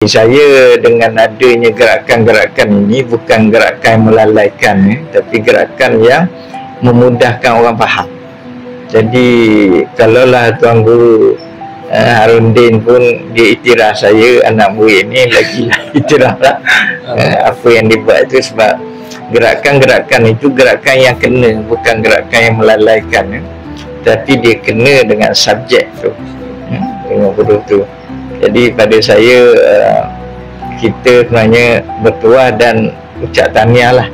saya dengan adanya gerakan-gerakan ini bukan gerakan yang melalaikan, tapi gerakan yang memudahkan orang faham. Jadi kalaulah Tuan Guru Harundin pun dia iktiraf saya, anak murid ni lagi iktiraf lah apa yang dibuat itu, sebab gerakan-gerakan itu gerakan yang kena, bukan gerakan yang melalaikan, tapi dia kena dengan subjek tu, dengan huruf tu. Jadi pada saya kita sebenarnya bertuah dan ucap tahniah lah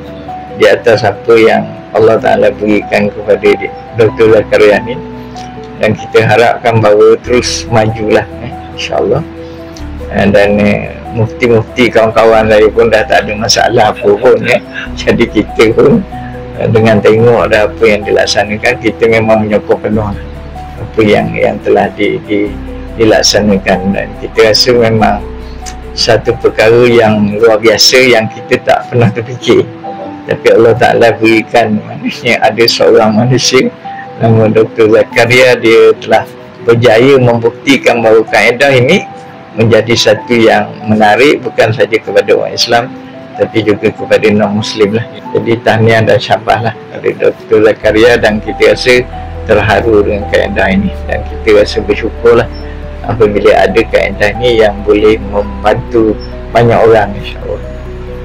di atas apa yang Allah Ta'ala berikan kepada Dr. Zakaria ni, dan kita harapkan bahawa terus majulah insyaAllah. Dan mufti-mufti kawan-kawan saya pun dah tak ada masalah apa pun jadi kita pun dengan tengok dah apa yang dilaksanakan, kita memang menyokong penuh apa yang telah dilaksanakan, dan kita rasa memang satu perkara yang luar biasa yang kita tak pernah terfikir. Tapi Allah Ta'ala berikan, maknanya ada seorang manusia nama Dr. Zakaria, dia telah berjaya membuktikan bahawa kaedah ini menjadi satu yang menarik bukan saja kepada orang Islam tapi juga kepada non-Muslim lah. Jadi tahniah dan syabas lah kepada Dr. Zakaria, dan kita rasa terharu dengan kaedah ini, dan kita rasa bersyukur lah apabila ada kaedah ini yang boleh membantu banyak orang insyaAllah.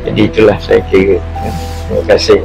Jadi itulah saya kira. Terima kasih.